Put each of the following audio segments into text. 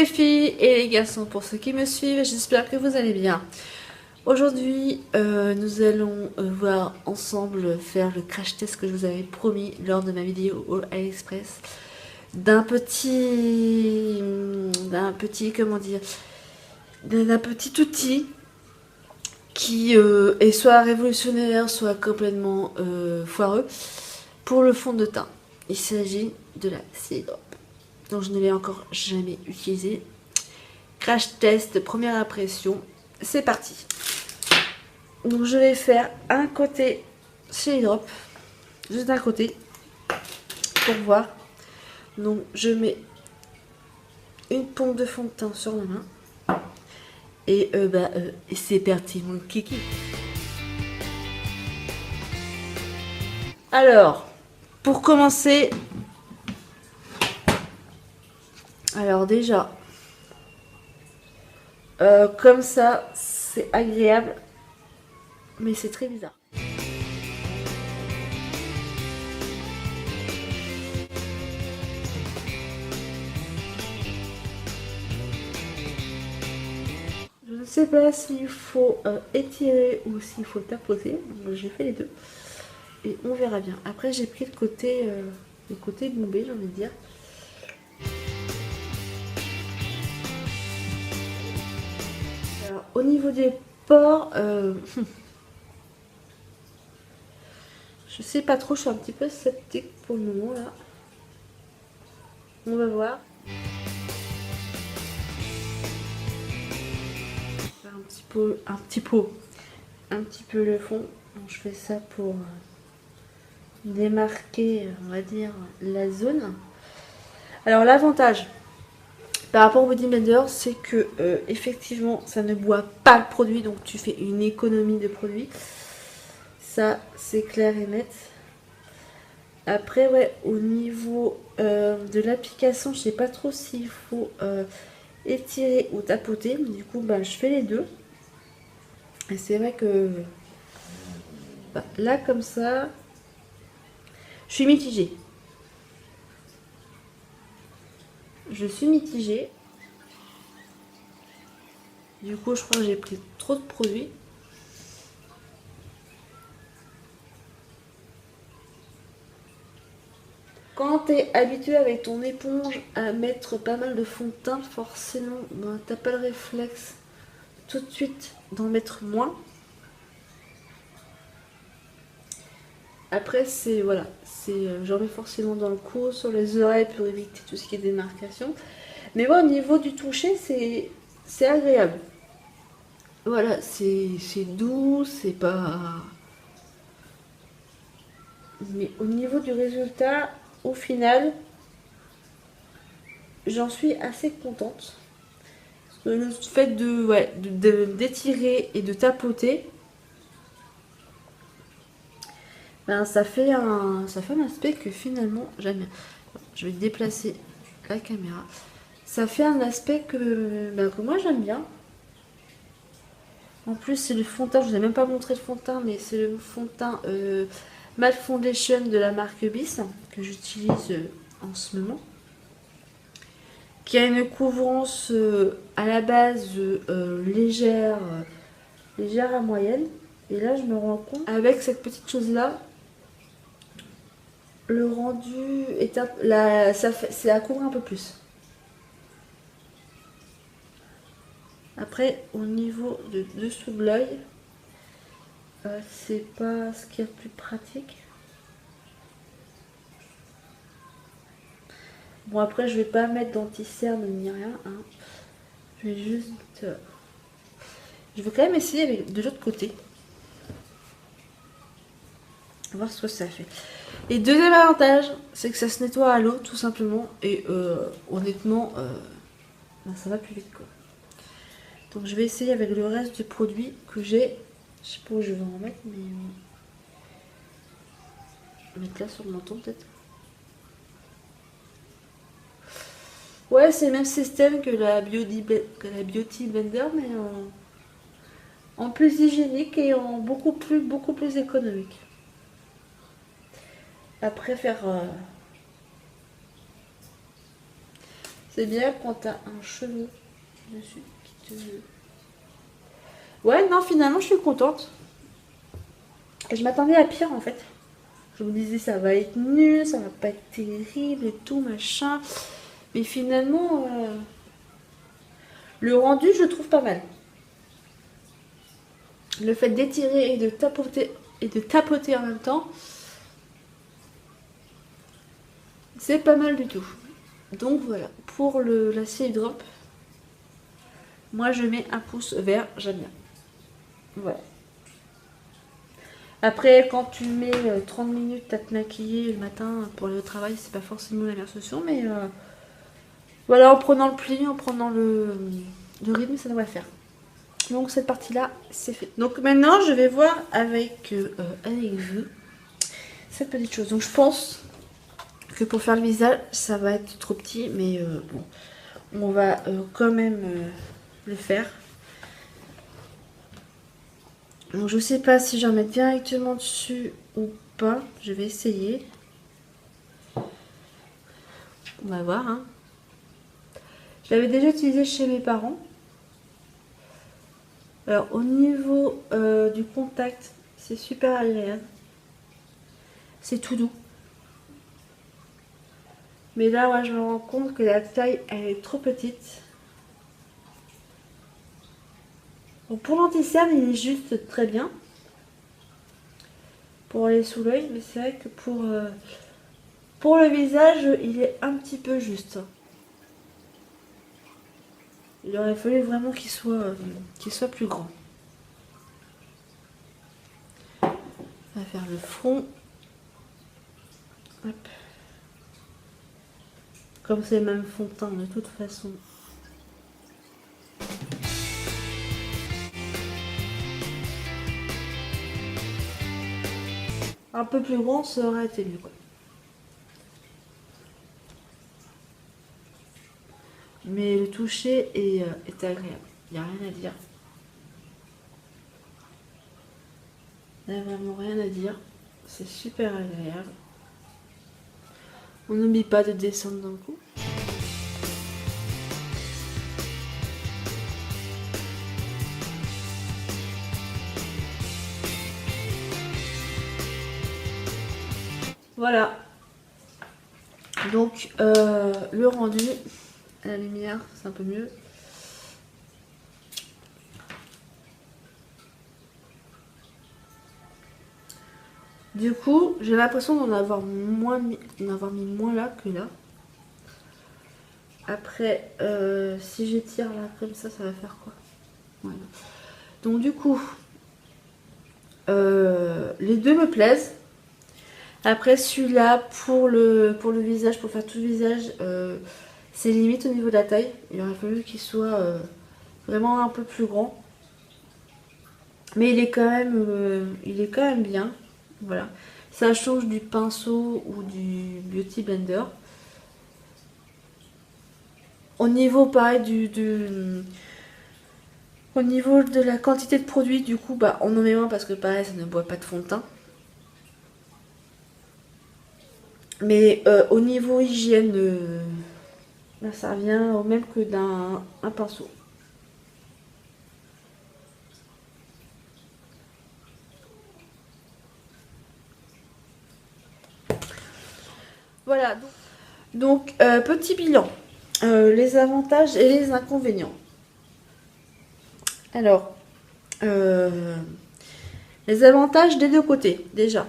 les filles et les garçons pour ceux qui me suivent, j'espère que vous allez bien. Aujourd'hui, nous allons voir ensemble faire le crash test que je vous avais promis lors de ma vidéo Haul AliExpress d'un petit outil qui est soit révolutionnaire, soit complètement foireux pour le fond de teint. Il s'agit de la Cils Drop. Donc je ne l'ai encore jamais utilisé. Crash test, première impression, c'est parti. Donc je vais faire un côté Cils Drop, juste un côté, pour voir. Donc je mets une pompe de fond de teint sur la main. Et c'est parti mon kiki. Alors, pour commencer, déjà, comme ça, c'est agréable, mais c'est très bizarre. Je ne sais pas s'il faut étirer ou s'il faut tapoter, donc j'ai fait les deux. Et on verra bien. Après, j'ai pris le côté bombé, j'ai envie de dire. Alors, au niveau des pores, je sais pas trop, je suis un petit peu sceptique pour le moment là. On va voir. Un petit peu le fond. Donc, je fais ça pour démarquer, on va dire, la zone. Alors l'avantage par rapport au Body Blender, c'est que effectivement ça ne boit pas le produit, donc tu fais une économie de produit. Ça c'est clair et net. Après ouais, au niveau de l'application, je sais pas trop s'il faut étirer ou tapoter. Du coup je fais les deux. Et c'est vrai que là comme ça, je suis mitigée. Du coup, je crois que j'ai pris trop de produits. Quand tu es habitué avec ton éponge à mettre pas mal de fond de teint, forcément, t'as pas le réflexe tout de suite d'en mettre moins. Après, j'en mets forcément dans le cou, sur les oreilles pour éviter tout ce qui est démarcation. Mais moi, au niveau du toucher, c'est agréable. Voilà, c'est doux, c'est pas... Mais au niveau du résultat, au final, j'en suis assez contente. Le fait d'étirer et de tapoter, ça fait un aspect que finalement j'aime bien. Je vais déplacer la caméra. Ça fait un aspect que moi j'aime bien. En plus c'est le fond de teint, je vous ai même pas montré le fond de teint, mais c'est le fond de teint Matte Foundation de la marque Bis que j'utilise en ce moment. Qui a une couvrance à la base légère à moyenne. Et là je me rends compte, avec cette petite chose là, le rendu est ça couvre un peu plus. Après, au niveau de dessous de l'œil, c'est pas ce qui est le plus pratique. Bon, après, je vais pas mettre d'anti-cerne ni rien. Hein. Je vais juste... je vais quand même essayer avec de l'autre côté. Voir ce que ça fait. Et deuxième avantage, c'est que ça se nettoie à l'eau, tout simplement. Et honnêtement, ça va plus vite, quoi. Donc je vais essayer avec le reste du produit que j'ai. Je sais pas où je vais en mettre, mais... mettre là sur le menton, peut-être. Ouais, c'est le même système que la Beauty Blender, mais en plus hygiénique et en beaucoup plus économique. Après faire C'est bien quand t'as un cheveu dessus qui te... Ouais, non, finalement, je suis contente. Je m'attendais à pire, en fait. Je me disais, ça va être nul, ça va pas être terrible et tout, machin. Mais finalement, le rendu, je le trouve pas mal. Le fait d'étirer et de tapoter en même temps, c'est pas mal du tout. Donc voilà, pour la Silk Drop, moi je mets un pouce vert, j'aime bien. Voilà. Après, quand tu mets 30 minutes à te maquiller le matin pour aller au travail, c'est pas forcément la meilleure solution, mais voilà, en prenant le pli, en prenant le rythme, ça devrait le faire. Donc cette partie-là, c'est fait. Donc maintenant, je vais voir avec vous cette petite chose. Donc je pense que pour faire le visage, ça va être trop petit, mais bon, on va quand même le faire. Donc je sais pas si j'en mets directement dessus ou pas. Je vais essayer. On va voir. Hein. Je l'avais déjà utilisé chez mes parents. Alors au niveau du contact, c'est super agréable. C'est tout doux. Mais là, ouais, je me rends compte que la taille, elle est trop petite. Donc pour l'anti-cerne, il est juste très bien. Pour aller sous l'œil, mais c'est vrai que pour le visage, il est un petit peu juste. Il aurait fallu vraiment qu'il soit plus grand. On va faire le front. Hop. Comme c'est le même fond de teint de toute façon. Un peu plus grand, ça aurait été mieux, quoi. Mais le toucher est agréable. Il n'y a rien à dire. Il n'y a vraiment rien à dire. C'est super agréable. On n'oublie pas de descendre d'un coup. Voilà. Donc, le rendu à la lumière, c'est un peu mieux. Du coup, j'ai l'impression d'en avoir mis moins là que là. Après, si j'étire là comme ça va faire quoi? Voilà. Donc du coup, les deux me plaisent. Après celui-là, pour le visage, pour faire tout le visage, c'est limite au niveau de la taille. Il aurait fallu qu'il soit vraiment un peu plus grand. Mais il est quand même bien. Voilà. Ça change du pinceau ou du Beauty Blender. Au niveau pareil au niveau de la quantité de produits, du coup, bah, on en met moins parce que pareil, ça ne boit pas de fond de teint. Mais au niveau hygiène, bah, ça revient au même que d'un pinceau. Voilà. Donc petit bilan. Les avantages et les inconvénients. Alors, les avantages des deux côtés, déjà.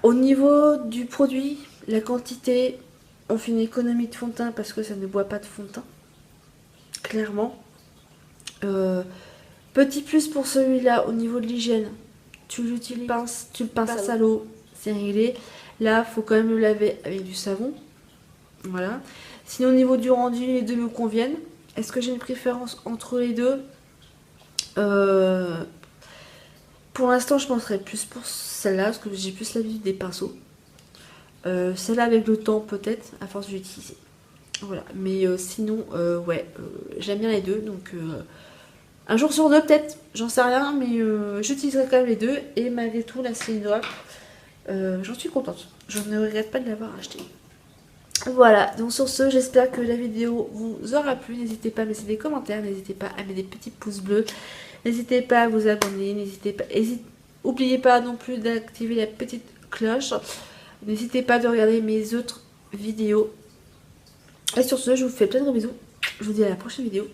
Au niveau du produit, la quantité, on fait une économie de fond de teint parce que ça ne boit pas de fond de teint. Clairement. Petit plus pour celui-là, au niveau de l'hygiène, tu l'utilises, tu le pinces à l'eau, c'est réglé. Là, il faut quand même le laver avec du savon. Voilà. Sinon, au niveau du rendu, les deux me conviennent. Est-ce que j'ai une préférence entre les deux? Pour l'instant, je penserais plus pour celle-là, parce que j'ai plus l'habitude des pinceaux. Celle-là, avec le temps, peut-être, à force d'utiliser. Voilà. Mais sinon, ouais, j'aime bien les deux. Donc, un jour sur deux, peut-être, j'en sais rien, mais j'utiliserai quand même les deux. Et malgré tout, la Silk Drop, j'en suis contente. Je ne regrette pas de l'avoir acheté. Voilà, donc sur ce, j'espère que la vidéo vous aura plu. N'hésitez pas à me laisser des commentaires, n'hésitez pas à mettre des petits pouces bleus, n'hésitez pas à vous abonner, n'oubliez pas non plus d'activer la petite cloche. N'hésitez pas de regarder mes autres vidéos. Et sur ce, je vous fais plein de gros bisous. Je vous dis à la prochaine vidéo.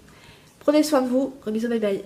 Prenez soin de vous. Gros bisous, bye bye.